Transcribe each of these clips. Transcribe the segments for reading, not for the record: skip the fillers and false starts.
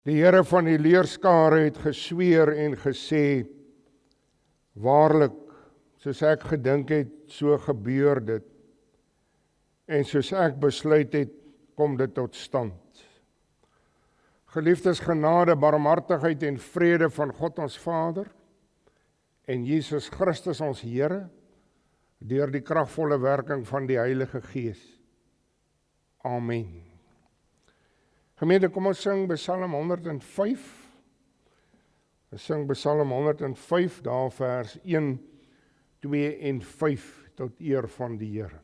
Die Here van die leerskare het gesweer en gesê, waarlik, soos ek gedink het, so gebeur dit. En soos ek besluit het, kom dit tot stand. Geliefdes, genade, barmhartigheid en vrede van God ons Vader en Jesus Christus ons Here, deur die kragvolle werking van die Heilige Gees. Amen. Gemeente, kom ons sing Psalm 105. Ons sing Psalm 105, daar vers 1, 2 en 5, tot eer van die Here.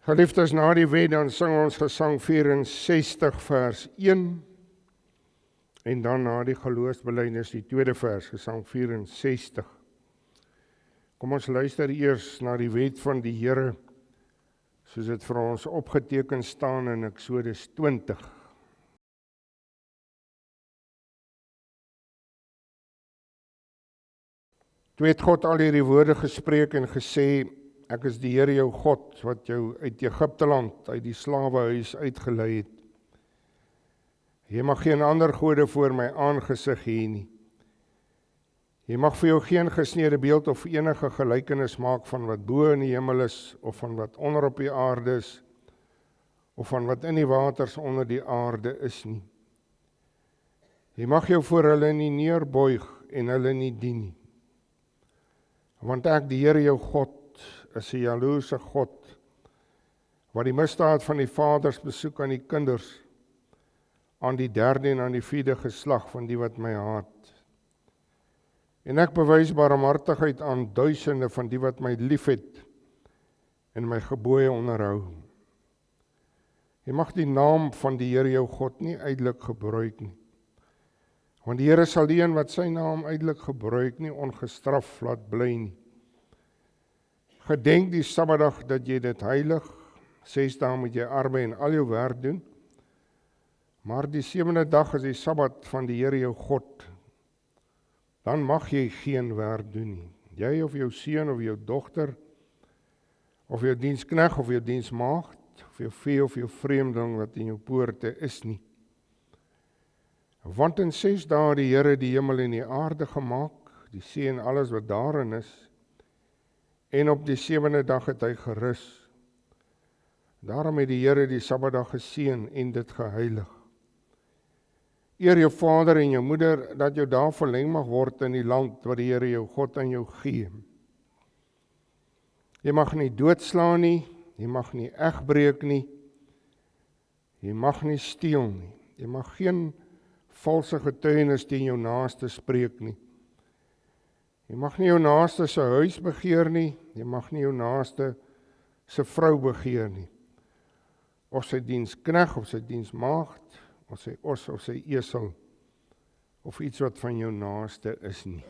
Geliefdes, na die wet, dan sing ons gesang 64 vers 1 en dan na die geloofsbelijdenis die tweede vers, gesang 64. Kom ons luister eers na die wet van die Here, soos dit vir ons opgeteken staan in Eksodus 20. Toe het God al hierdie woorde gespreek en gesê, ek is die Here jou God, wat jou uit Egipte land, uit die slawehuis uitgelei het. Jy mag geen ander gode voor my aangesig hê nie. Jy mag vir jou geen gesneede beeld of enige gelykenis maak van wat bo in die hemel is, of van wat onder op die aarde is, of van wat in die waters onder die aarde is nie. Jy mag jou voor hulle nie neerbuig en hulle nie dien nie. Want ek, die Here jou God, is 'n jaloerse God, wat die misdaad van die vaders besoek aan die kinders, aan die derde en aan die vierde geslag van die wat my haat. En ek bewys barmhartigheid aan duisende van die wat my liefhet en my gebooie onderhou. Jy mag die naam van die Here jou God nie uitelik gebruik nie, want die Here sal die een wat sy naam uitelik gebruik nie ongestraf laat bly nie. Gedenk die Sabbatdag dat jy dit heilig, 6 dae moet jy arbei en al jou werk doen, maar die 7de dag is die Sabbat van die Here jou God. Dan mag jy geen werk doen nie. Jy of jou seun of jou dogter, of jou dienskneg of jou diensmaagd, of jou vee of jou vreemdeling wat in jou poorte is nie. Want in 6 dae het die Here die hemel en die aarde gemaak, die see en alles wat daarin is, en op die 7de dag het hy gerus. Daarom het die Here die Sabbatdag geseën en dit geheilig. Eer jou vader en jou moeder, dat jou dae verleng mag word in die land wat die Here jou God aan jou gee. Jy mag nie doodslaan nie, jy mag nie egbreek nie, jy mag nie steel nie, jy mag geen valse getuienis teen jou naaste spreek nie. Jy mag nie jou naaste se huis begeer nie, jy mag nie jou naaste se vrou begeer nie, of sy dienskneg, of sy diensmaagd, of sy os, of sy esel, of iets wat van jou naaste is nie.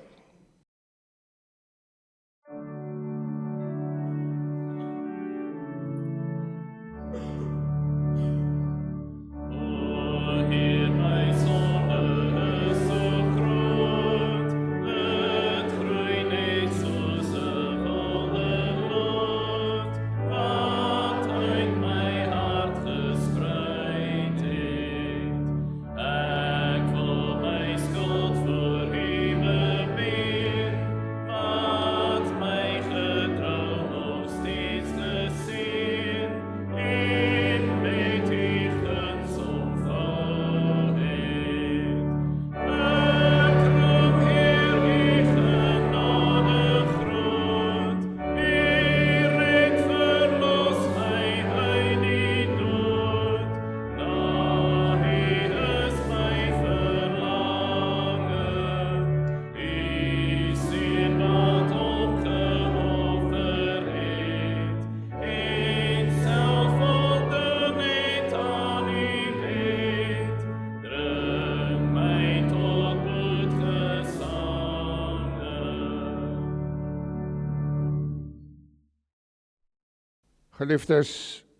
Geliefdes,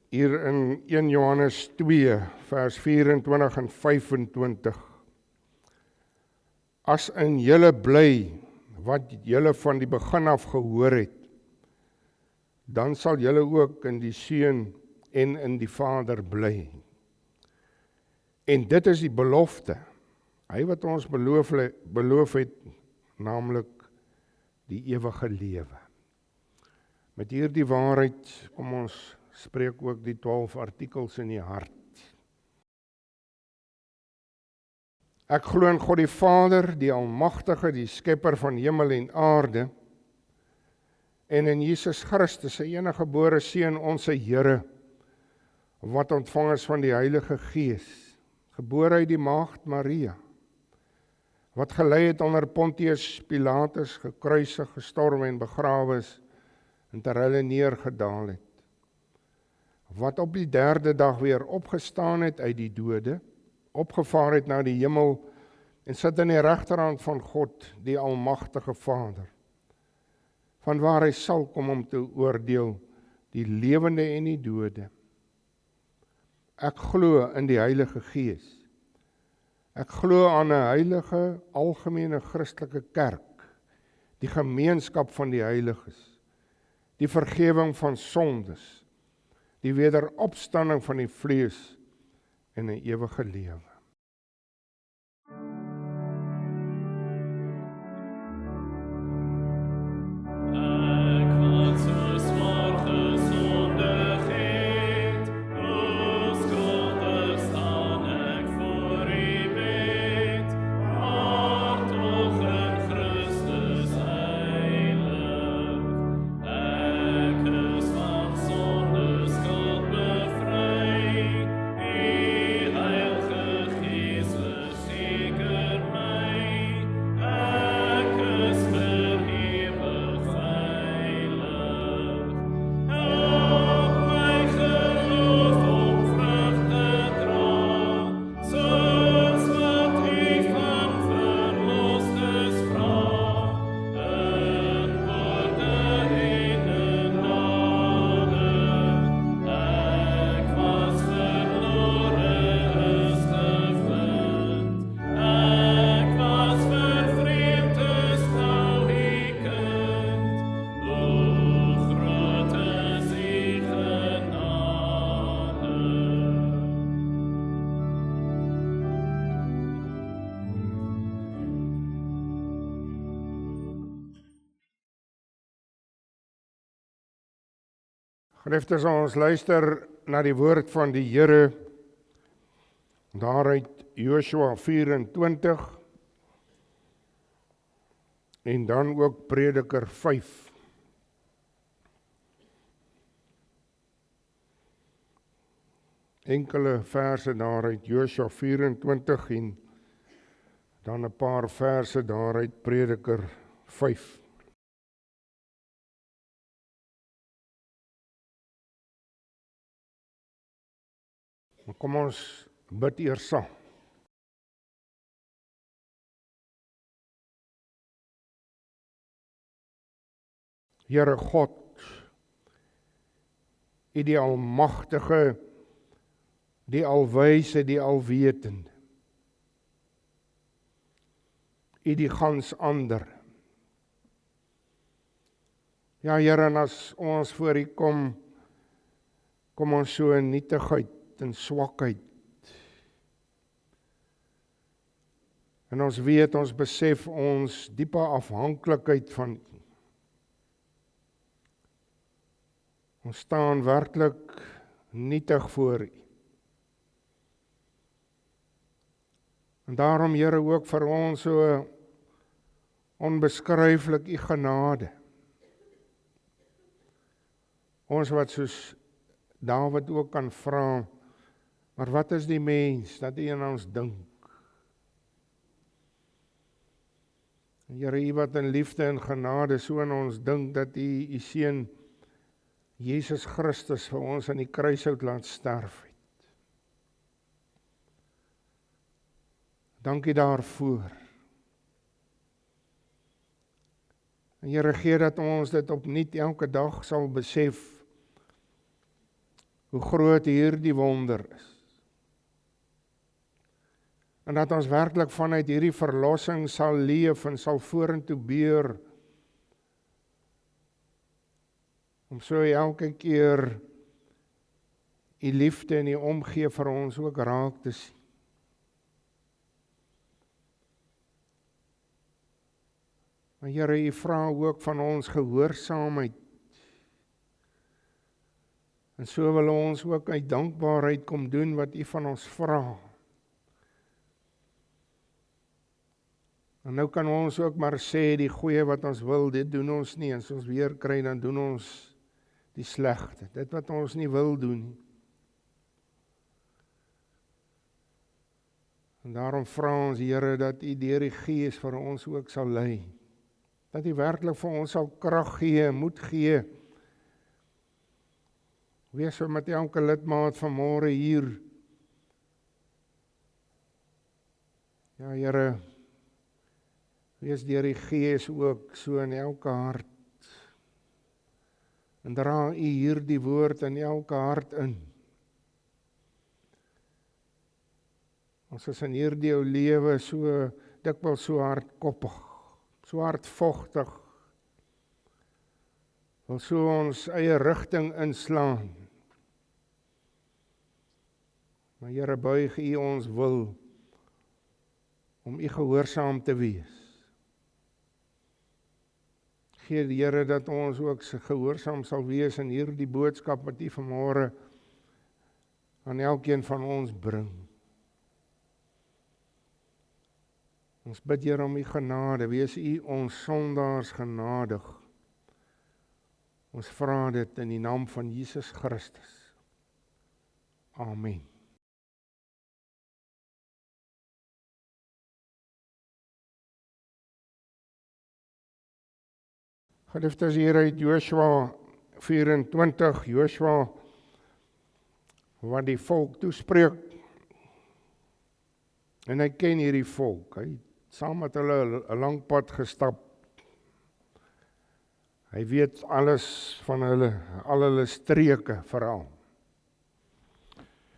hier in 1 Johannes 2, vers 24 en 25. As in julle bly, wat julle van die begin af gehoor het, dan sal julle ook in die Seun en in die Vader bly. En dit is die belofte, hy wat ons beloof het, naamlik die ewige lewe. Met hierdie waarheid kom ons spreek ook die 12 artikels in die hart. Ek glo in God die Vader, die Almagtige, die Skepper van hemel en aarde, en in Jesus Christus, sy enige gebore Seun, ons Here, wat ontvang is van die Heilige Gees, gebore uit die maagd Maria, wat gelei het onder Pontius Pilatus, gekruisig, gestorwe en begrawe is, en ter hulle neergedaal het, wat op die 3de dag weer opgestaan het uit die dode, opgevaar het na die hemel, en sit in die regterhand van God, die Almagtige Vader, vanwaar hy sal kom om te oordeel, die lewende en die dode. Ek glo in die Heilige Gees. Ek glo aan 'n heilige, algemene Christelike kerk, die gemeenskap van die heiliges, die vergewing van sondes, die wederopstanding van die vlees en 'n ewige lewe. Geliefdes, ons luister na die woord van die Here daaruit Joshua 24 en dan ook Prediker 5. Enkele verse daaruit Joshua 24 en dan 'n paar verse daaruit Prediker 5. Kom ons bid eers saam. Here God, U die almagtige, die alwyse, die alwetende. U die gans ander. Ja Here, en as ons voor U kom ons so in nietigheid en swakheid. En ons weet, ons besef ons diepe afhanklikheid van U. Ons staan werklik nietig voor U. En daarom, Here, ook vir ons so onbeskryflik U genade. Ons wat soos Dawid ook kan vra, maar wat is die mens dat U aan ons dink? Here, U wat in liefde en genade so aan ons dink, dat U U seun Jesus Christus vir ons aan die kruishout laat sterf het. Dankie daarvoor. En Here, gee dat ons dit opnuut elke dag sal besef, hoe groot hierdie wonder is. En dat ons werklik vanuit hierdie verlossing sal leef en sal vorentoe beur, om so elke keer U liefde en U omgee vir ons ook raak te sien. Maar Here, U vra ook van ons gehoorsaamheid. En so wil ons ook uit dankbaarheid kom doen wat U van ons vra. En nou kan ons ook maar sê, die goeie wat ons wil, dit doen ons nie. En as ons weer kry, dan doen ons die slegte. Dit wat ons nie wil doen nie. En daarom vra ons, Here, dat U deur die Gees vir ons ook sal lei. Dat U werklik vir ons sal krag gee, moed gee. Wees so met elke lidmaat vanmôre hier. Ja, Here, wees deur die Gees ook so in elke hart. En dra U hierdie woord in elke hart in. Ons is in hierdie ou lewe so dikwels so hardkoppig, so hardvogtig. Wil so ons eie rigting inslaan. Maar Here, buig U ons wil om U gehoorsaam te wees. Gee die Here dat ons ook gehoorsaam sal wees in hierdie boodskap wat U vanmôre aan elkeen van ons bring. Ons bid, Here, om U genade, wees U ons sondaars genadig. Ons vra dit in die naam van Jesus Christus. Amen. Geliefdes, hier uit Joshua 24, Joshua wat die volk toespreek. En hy ken hierdie volk, hy het saam met hulle 'n lang pad gestap. Hy weet alles van hulle, al hulle streke veral.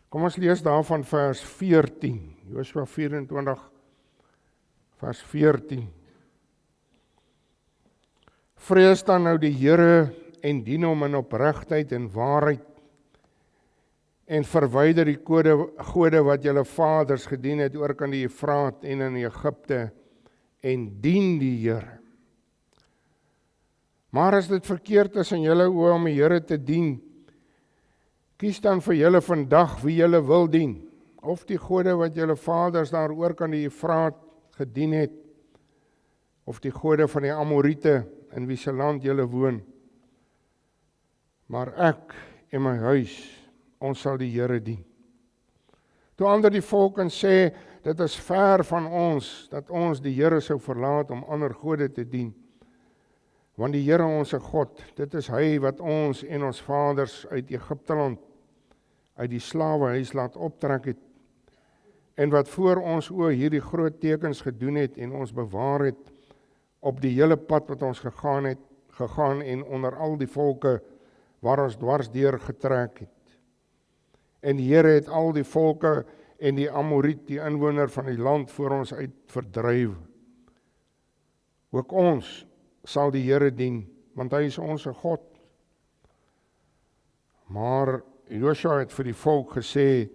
Kom ons lees daarvan vers 14, Joshua 24, vers 14. Vrees dan nou die Here en dien hom in opregtheid en waarheid en verwyder die gode wat julle vaders gedien het oor kan die Efraat en in Egipte en dien die Here. Maar as dit verkeerd is in julle oë om die Here te dien, kies dan vir julle vandag wie julle wil dien. of die gode wat julle vaders daar oor kan die Efraat gedien het, of die gode van die Amorite in wie se land julle woon. Maar ek en my huis, ons sal die Here dien. Toe ander die volk en sê, dit is ver van ons, dat ons die Here sou verlaat om ander gode te dien. Want die Here onse God, dit is hy wat ons en ons vaders uit Egipteland, uit die slawehuis laat optrek het, en wat voor ons oë hierdie groot tekens gedoen het en ons bewaar het op die hele pad wat ons gegaan en onder al die volke waar ons dwars deur getrek het. En die Here het al die volke en die Amoriet, die inwoner van die land, voor ons uit verdryf. Ook ons sal die Here dien, want hy is ons God. Maar Josua het vir die volk gesê,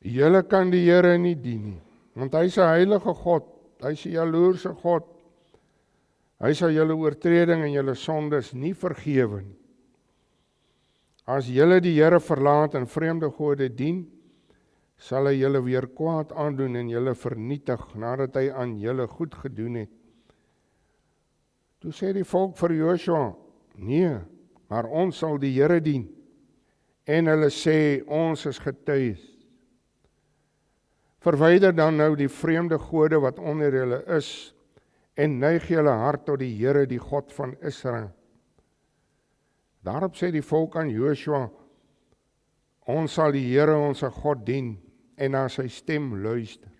julle kan die Here nie dien nie, want hy is 'n heilige God, hy is 'n jaloerse God. Hy sal julle oortreding en julle sondes nie vergewe nie. As julle die Here verlaat en vreemde gode dien, sal hy julle weer kwaad aandoen en julle vernietig nadat hy aan julle goed gedoen het. Toe sê die volk vir Josua, nee, maar ons sal die Here dien. En hulle sê, ons is getuies. Verwyder dan nou die vreemde gode wat onder julle is, en neig julle hart tot die Here, die God van Israel. Daarop sê die volk aan Josua, ons sal die Here onse God dien, en na sy stem luister.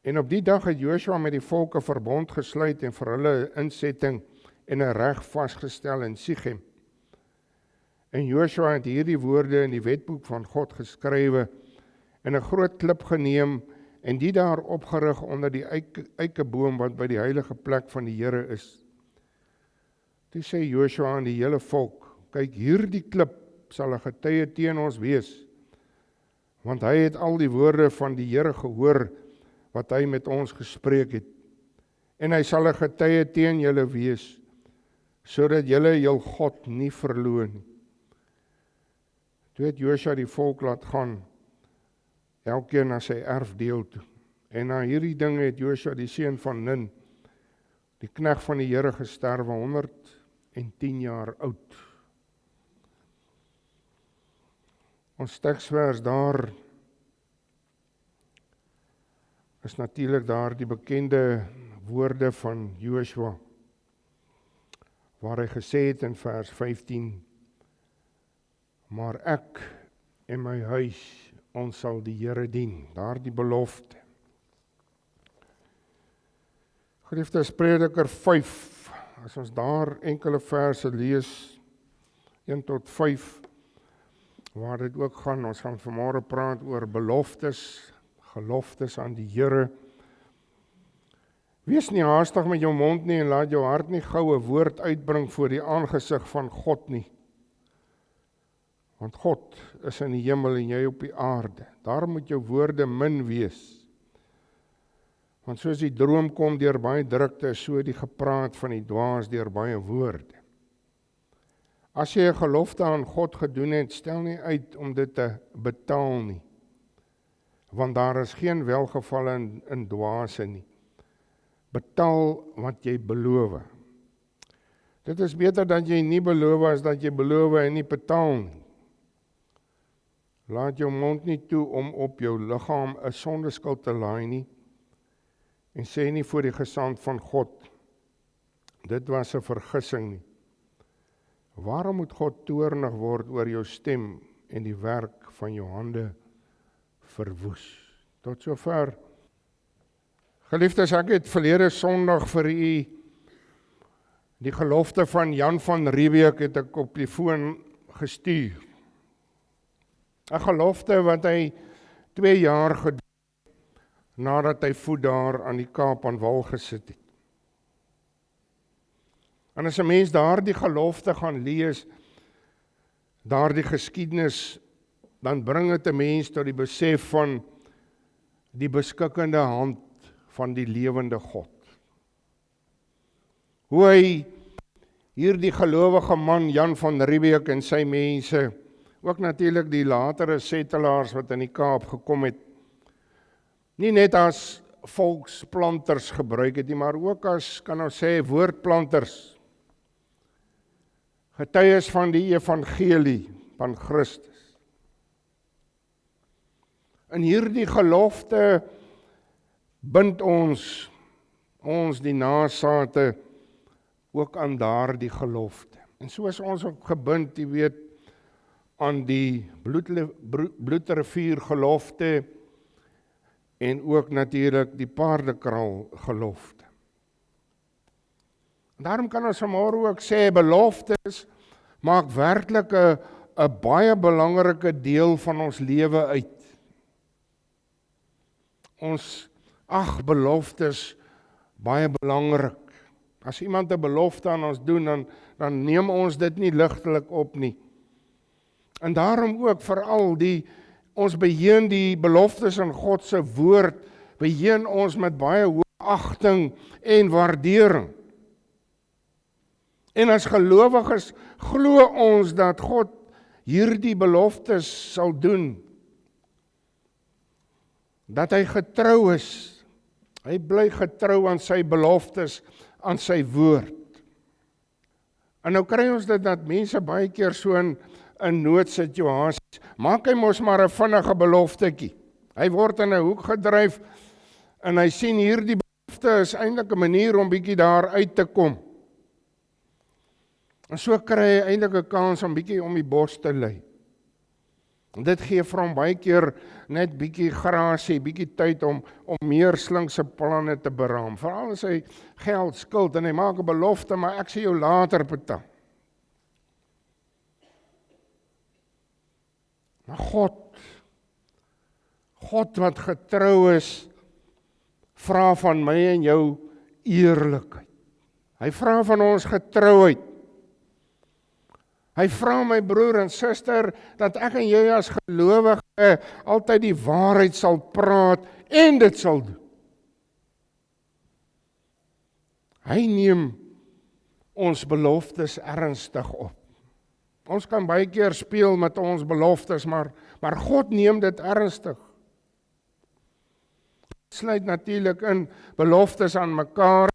En op die dag het Josua met die volke verbond gesluit en vir hulle 'n insetting en 'n reg vasgestel in Sichem. En Josua het hierdie woorde in die wetboek van God geskrywe en 'n groot klip geneem en die daar opgerig onder die eikeboom wat by die heilige plek van die Here is. Toe sê Josua aan die hele volk, kyk, hierdie klip sal 'n getuie teen ons wees, want hy het al die woorde van die Here gehoor wat hy met ons gespreek het, en hy sal 'n getuie teen julle wees, sodat julle jul God nie verloon nie. Toe het Josua die volk laat gaan, elkeen na sy erfdeel toe. En na hierdie dinge het Josua die seun van Nun, die knegt van die Here, gesterwe 110 jaar oud. Ons teksvers daar is natuurlik daar die bekende woorde van Josua, waar hy gesê het in vers 15, maar ek en my huis, ons sal die Here dien, daar die belofte. Geliefdes, Prediker 5, as ons daar enkele verse lees, 1 tot 5, waar dit ook gaan, ons gaan vanmôre praat oor beloftes, geloftes aan die Here. Wees nie haastig met jou mond nie en laat jou hart nie gou 'n woord uitbring voor die aangesig van God nie. Want God is in die hemel en jy op die aarde. Daar moet jou woorde min wees. Want soos die droom kom deur baie drukte, so die gepraat van die dwaas deur baie woorde. As jy 'n gelofte aan God gedoen het, stel nie uit om dit te betaal nie. Want daar is geen welgevalle in dwaase nie. Betaal wat jy beloof. Dit is beter dat jy nie beloof as dat jy beloof en nie betaal nie. Laat jou mond nie toe om op jou liggaam 'n sondeskuld te laai nie, en sê nie voor die gesand van God, dit was 'n vergissing nie. Waarom moet God toornig word oor jou stem en die werk van jou hande verwoes? Tot sover. Geliefdes, ek het verlede Sondag vir u die gelofte van Jan van Riebeeck het ek op die foon gestuur. 'n gelofte wat hy 2 jaar gedoen nadat hy voet daar aan die Kaap aan wal gesit het. En as 'n mens daardie gelofte gaan lees, daardie geskiedenis, dan bring dit 'n mens tot die besef van die beskikkende hand van die lewende God. Hoe hy hierdie gelowige man Jan van Riebeeck en sy mense ook natuurlik die latere settelaars wat in die Kaap gekom het, nie net as volksplanters gebruik het nie, maar ook as, kan ons sê, woordplanters, getuies van die evangelie van Christus. In hierdie gelofte bind ons die nasate ook aan daardie gelofte. En so is ons ook gebind, jy weet, aan die bloedrivier gelofte en ook natuurlik die paardekraal gelofte. Daarom kan ons vanmôre ook sê, beloftes maak werklik 'n baie belangrike deel van ons lewe uit. Ons ag beloftes baie belangrik. As iemand 'n belofte aan ons doen, dan neem ons dit nie ligtelik op nie. En daarom ook veral ons beheer die beloftes in God se woord, beheer ons met baie hoë agting en waardering. En as gelowiges glo ons dat God hierdie beloftes sal doen, dat hy getrou is. Hy bly getrou aan sy beloftes, aan sy woord. En nou kry ons dit dat mense baie keer so in noodsituasies, maak hy mos maar 'n vinnige beloftetjie. Hy word in 'n hoek gedryf en hy sien hierdie belofte is eintlik 'n manier om bietjie daar uit te kom. En so kry hy eintlik 'n kans om bietjie om die bos te lê. En dit gee vir hom baie keer net bietjie grasie, bietjie tyd om meer slinkse planne te beraam. Veral as hy geld skuld en hy maak 'n belofte, maar ek sien jou later betaal. Maar God wat getrou is, vra van my en jou eerlikheid. Hy vra van ons getrouheid. Hy vra my broer en suster, dat ek en jy as gelowige altyd die waarheid sal praat en dit sal doen. Hy neem ons beloftes ernstig op. Ons kan baie keer speel met ons beloftes, maar God neem dit ernstig. Dit sluit natuurlik in beloftes aan mekaar,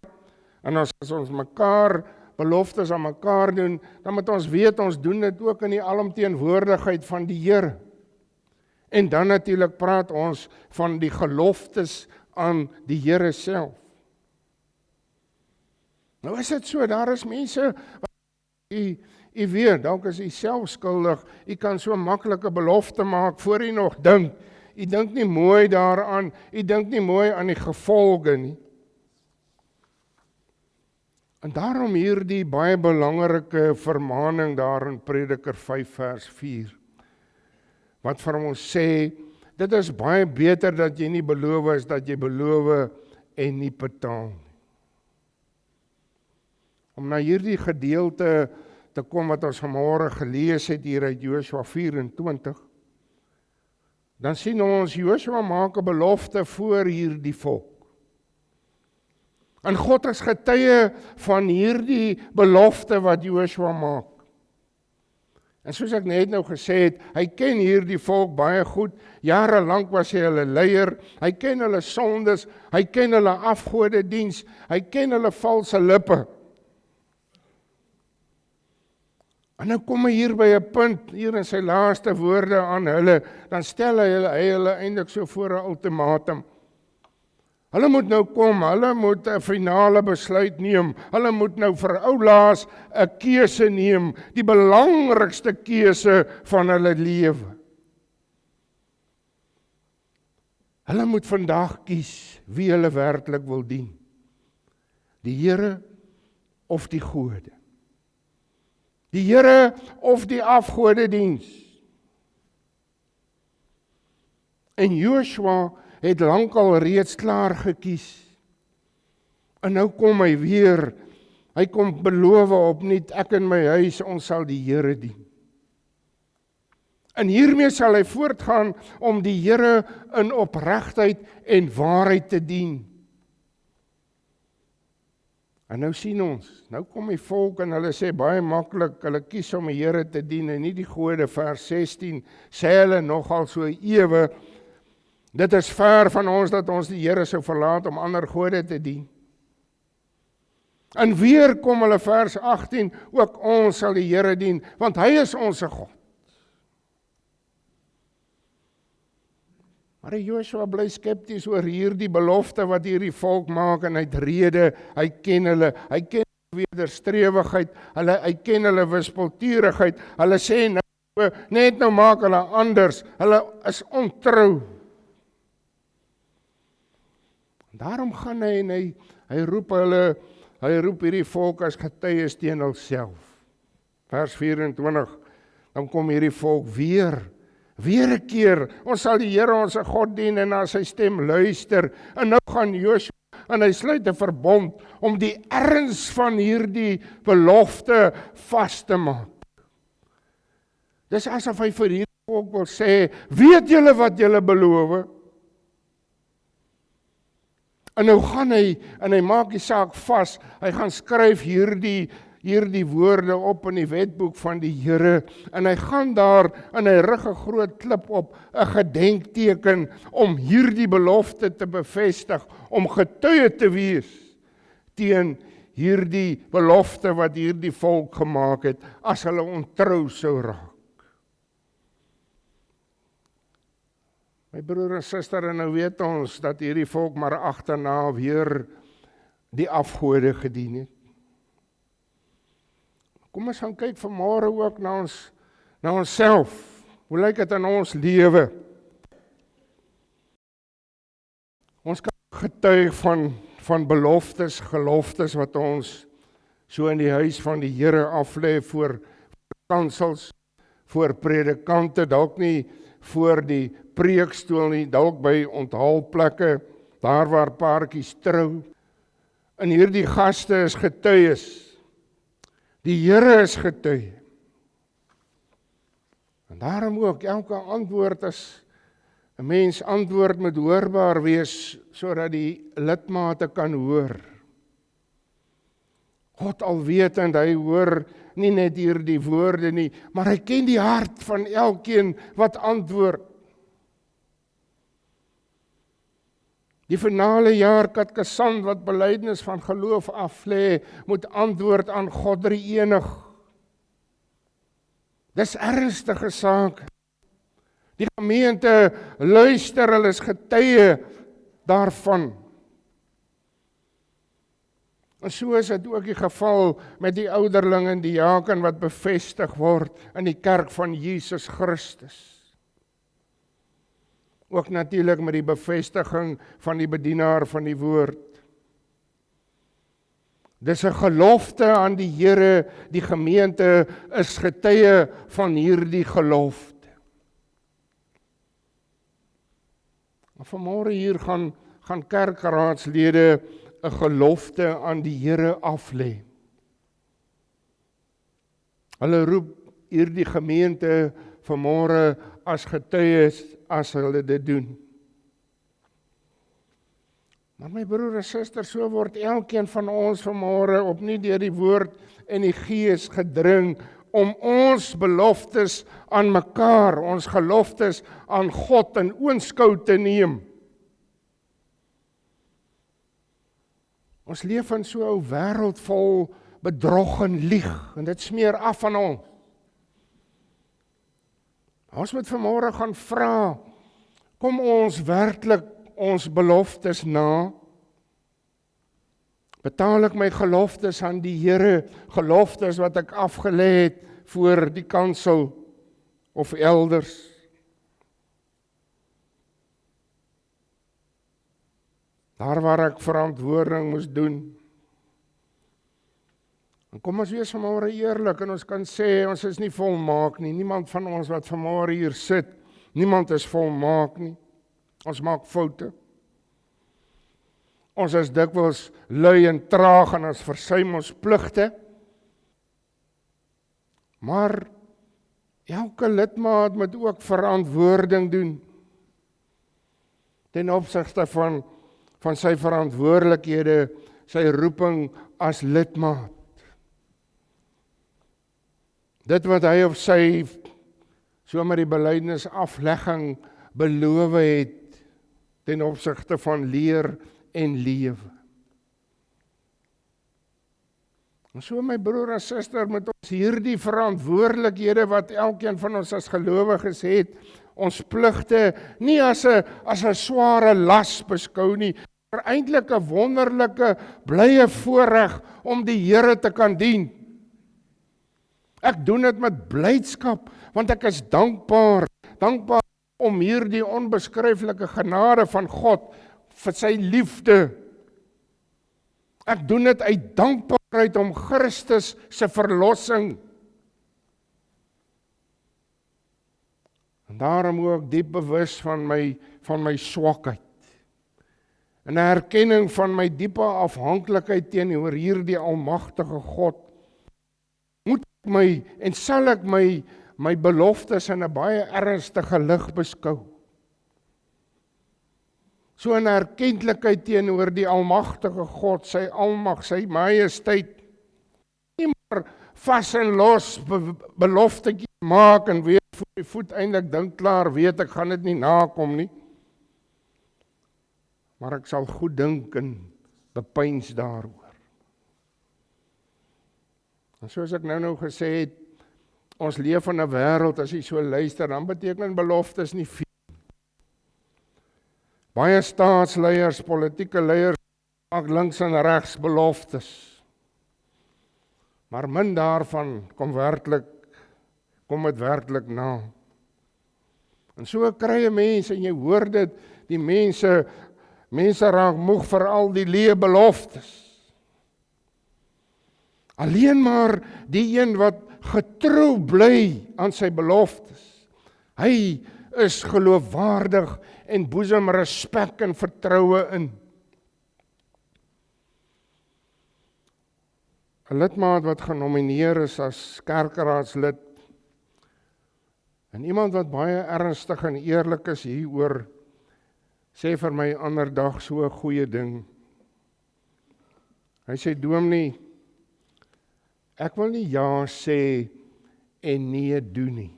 en as ons mekaar beloftes aan mekaar doen, dan moet ons weet, ons doen dit ook in die alomteenwoordigheid van die Here. En dan natuurlik praat ons van die geloftes aan die Here self. Nou is dit so, daar is mense, u weet, dalk is u self skuldig, u kan so maklike belofte maak, voor u nog dink, u dink nie mooi daaraan, u dink nie mooi aan die gevolge nie. En daarom hierdie baie belangrike vermaning daar in Prediker 5 vers 4, wat vir ons sê, dit is baie beter dat jy nie beloof is, dat jy beloof en nie betaal nie. Om na hierdie gedeelte te kom wat ons vanmôre gelees het hier uit Josua 24, dan sien ons Josua maak 'n belofte voor hierdie volk. En God is getuie van hierdie belofte wat Josua maak. En soos ek net nou gesê het, hy ken hierdie volk baie goed, jare lank was hy hulle leier, hy ken hulle sondes, hy ken hulle afgodediens, hy ken hulle valse lippe. En nou kom hy hier by 'n punt, hier in sy laaste woorde aan hulle, dan stel hy hulle eintlik so voor 'n ultimatum. Hulle moet nou kom, hulle moet 'n finale besluit neem, hulle moet nou vir oulaas 'n keuse neem, die belangrikste keuse van hulle lewe. Hulle moet vandag kies wie hulle werklik wil dien. Die Here of die gode. Die Here of die afgodediens. En Joshua het lankal reeds klaar gekies. En nou kom hy weer, hy kom beloof opnuut, ek en my huis, ons sal die Here dien. En hiermee sal hy voortgaan om die Here in opregtheid en waarheid te dien. En nou sien ons, nou kom die volk en hulle sê baie maklik, hulle kies om die Here te dien en nie die gode. Vers 16 sê hulle nogal so ewe, dit is ver van ons dat ons die Here sou verlaat om ander gode te dien. En weer kom hulle vers 18, ook ons sal die Here dien, want hy is ons God. Maar Joshua bly skepties oor hierdie belofte wat hierdie volk maak en hy het rede, hy ken hulle wederstrewigheid, hy ken hulle wispelturigheid, hulle sê net nou maak hulle anders, hulle is ontrou. Daarom gaan hy en hy roep hierdie volk as getuies teen hulself. Vers 24, dan kom hierdie volk weer 'n keer, ons sal die Here ons God dien en na sy stem luister. En nou gaan Joshua en hy sluit 'n verbond om die erns van hierdie belofte vas te maak. Dis asof hy vir hierdie volk wil sê, weet julle wat julle beloof? En nou gaan hy, en hy maak die saak vas, hy gaan skryf hierdie woorde op in die wetboek van die Here, en hy gaan daar, en hy rig 'n groot klip op, 'n gedenkteken, om hierdie belofte te bevestig, om getuie te wees, teen hierdie belofte wat hierdie volk gemaak het, as hulle ontrou sou raak. My broer en suster, en nou weet ons dat hierdie volk maar agterna weer die afgode gedien het. Kom ons gaan kyk vanmôre ook na onsself. Hoe lyk dit in ons lewe? Ons kan getuig van beloftes, geloftes wat ons so in die huis van die Here aflê voor kansels, voor predikante, dalk nie voor die preekstoel nie, dalk by onthaalplekke, daar waar paartjies trou. En hierdie gaste is getuies. Die Here is getuie. En daarom ook, elke antwoord as 'n mens antwoord moet hoorbaar wees, sodat die lidmate kan hoor. God alwetend, hy hoor nie net hierdie woorde nie, maar hy ken die hart van elkeen wat antwoord. Die finale jaar katkesant wat belydenis van geloof aflê, moet antwoord aan God drie-enig. Dis ernstige saak. Die gemeente luister, hulle is getuie daarvan. En so is dit ook die geval met die ouderling en die diaken wat bevestig word in die kerk van Jesus Christus. Ook natuurlik met die bevestiging van die bedienaar van die woord. Dis 'n gelofte aan die Here, die gemeente is getuie van hierdie gelofte. Vanmôre hier gaan kerkraadslede 'n gelofte aan die Here aflê. Hulle roep hierdie gemeente vanmôre as getuies as hulle dit doen. Maar my broer en suster, so word elkeen van ons vanmôre opnuut deur die woord en die Gees gedring om ons beloftes aan mekaar, ons geloftes aan God in oënskou te neem. Ons leef in so 'n wêreld vol bedrog en lieg, en dit smeer af van ons. Ons moet vanmôre gaan vra, kom ons werklik ons beloftes na? Betaal ek my geloftes aan die Here, geloftes wat ek afgelê het voor die kansel of elders? Daar waar ek verantwoording moes doen. En kom ons wees vanmôre eerlik en ons kan sê, ons is nie volmaak nie. Niemand van ons wat vanmôre hier sit, niemand is volmaak nie. Ons maak foute. Ons is dikwels lui en traag en ons versuim ons pligte. Maar elke lidmaat moet ook verantwoording doen ten opsigte van sy verantwoordelikhede sy roeping as lidmaat. Dit wat hy op sy, so met die belydenis aflegging beloof het, ten opsigte van leer en lewe. En so my broer en suster, met ons hierdie verantwoordelikhede wat elkeen van ons as gelowiges het, ons pligte nie as 'n sware las beskou nie, maar eintlik 'n wonderlike, blye voorreg om die Here te kan dien. Ek doen dit met blydskap, want ek is dankbaar om hierdie onbeskryflike genade van God vir sy liefde. Ek doen dit uit dankbaarheid om Christus se verlossing. En daarom ook diep bewus van my swakheid. En 'n erkenning van my diepe afhanklikheid teenoor hierdie almagtige God. Moet ek my en sal ek my beloftes in 'n baie ernstige lig beskou. So 'n erkentlikheid teenoor die almagtige God, sy almag, sy majesteit. Nie maar vas en los beloftetjies maak en weer voor die voet eintlik dink klaar, weet ek gaan dit nie nakom nie. Maar ek sal goed dink en bepeins daaroor. En soos ek nou gesê het, ons leef in 'n wêreld, as jy so luister, dan beteken beloftes nie veel. Baie staatsleiers, politieke leiers maak links en regs beloftes. Maar min daarvan kom dit werklik na. En so kry jy mense, en jy hoor dit, die mense raak moeg vir al die leë beloftes. Alleen maar die een wat getrou bly aan sy beloftes. Hy is geloofwaardig en boesem respek en vertroue in. 'n Lidmaat wat genomineer is as kerkraadslid, en iemand wat baie ernstig en eerlik is hieroor, sê vir my ander dag so 'n goeie ding. Hy sê, dominee, ek wil nie ja sê en nee doen nie.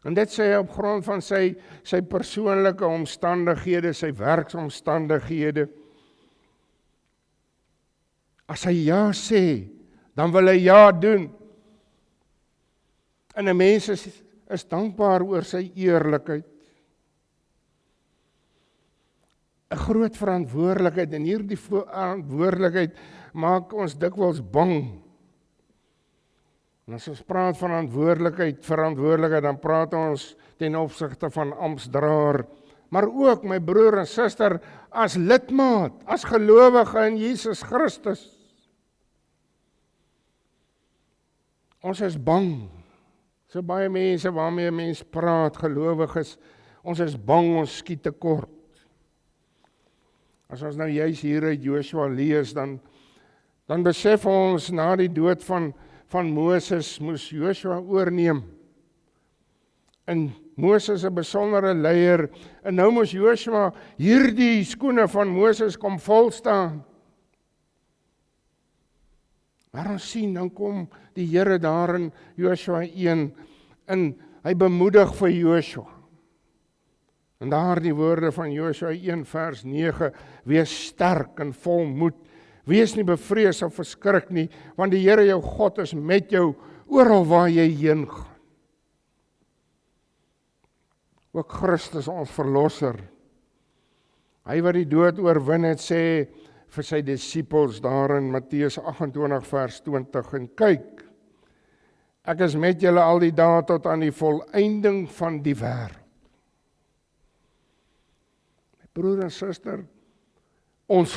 En dit sê hy op grond van sy persoonlike omstandighede, sy werksomstandighede. As hy ja sê, dan wil hy ja doen. En 'n mens is dankbaar oor sy eerlikheid. 'n Groot verantwoordelikheid, en hierdie verantwoordelikheid maak ons dikwels bang. En as ons praat van verantwoordelikheid, dan praat ons ten opsigte van amptsdraer, maar ook, my broer en suster, as lidmaat, as gelowige in Jesus Christus. Ons is bang. So baie mense waarmee 'n mens praat, gelowiges, ons is bang, ons skiet tekort. As ons nou juis hier uit Joshua lees, dan besef ons na die dood van Moses moes Joshua oorneem. En Moses 'n besondere leier, en nou moes Joshua hierdie skoene van Moses kom volstaan. Maar ons sien, dan kom die Here daar in Joshua 1, en hy bemoedig vir Joshua. En daar die woorde van Joshua 1 vers 9, wees sterk en vol moed, wees nie bevrees of verskrik nie, want die Here jou God is met jou oral waar jy heen gaan. Ook Christus ons verlosser, hy wat die dood oorwin het, sê vir sy disippels daar in Matteus 28 vers 20, en kyk, ek is met julle al die dae tot aan die volëinding van die wêreld. My broer en suster, ons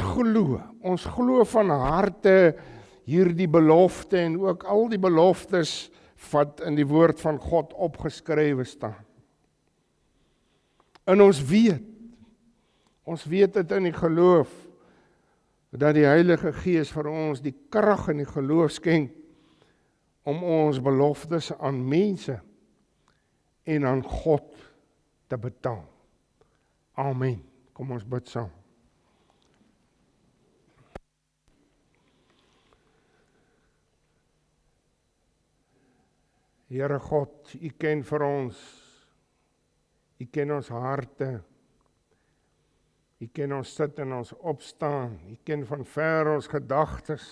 glo van harte hierdie belofte, en ook al die beloftes wat in die woord van God opgeskrywe staan. En ons weet dit in die geloof, dat die Heilige Gees vir ons die krag en die geloof skenk om ons beloftes aan mense en aan God te betaal. Amen. Kom ons bid saam. Here God, U ken vir ons, U ken ons harte, U ken ons sit en ons opstaan, U ken van ver ons gedagtes.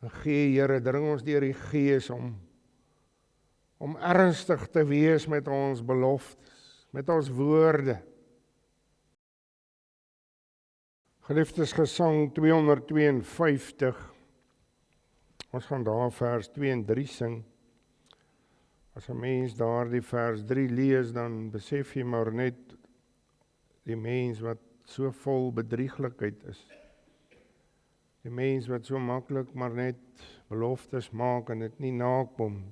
En gee Here, dring ons deur die Gees om ernstig te wees met ons beloftes, met ons woorde. Geliefdes, Gesang 252, ons gaan daar vers 2 en 3 sing. As 'n mens daar die vers 3 lees, dan besef jy maar net die mens wat so vol bedrieglikheid is. Die mens wat so maklik maar net beloftes maak en dit nie nakom.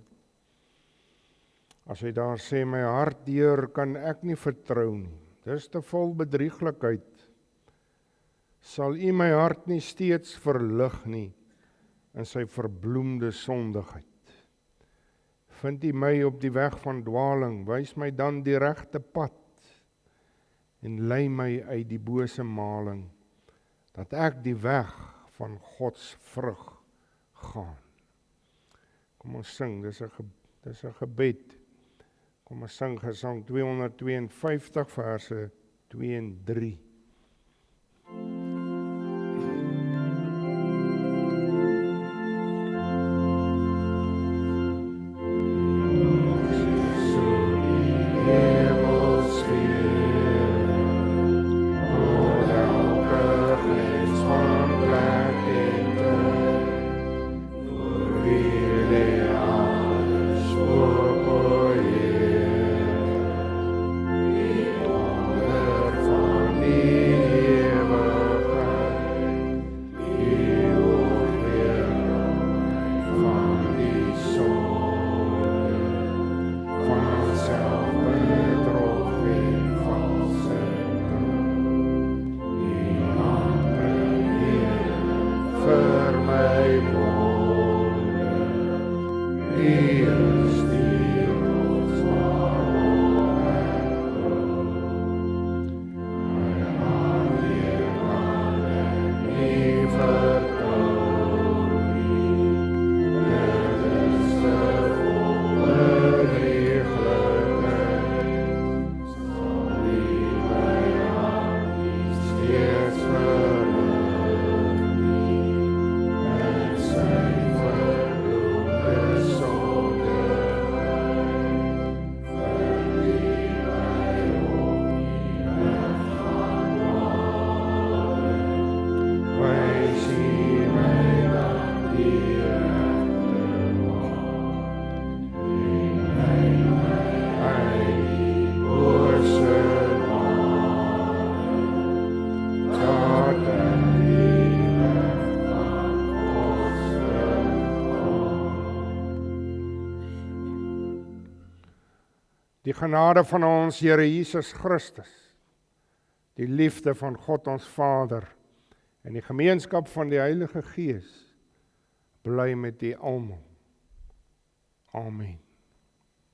As hy daar sê, my hart deur kan ek nie vertrou nie. Dis te vol bedrieglikheid. Sal U my hart nie steeds verlig nie in sy verbloemde sondigheid. Vind U my op die weg van dwaling, wys my dan die regte pad en lei my uit die bose maling, dat ek die weg van Gods vrug gaan. Kom ons sing, dis 'n gebed. Kom ons sing Gesang 252 verse 2 en 3. Die genade van ons Here Jesus Christus, die liefde van God ons Vader en die gemeenskap van die Heilige Gees bly met u almal. Amen.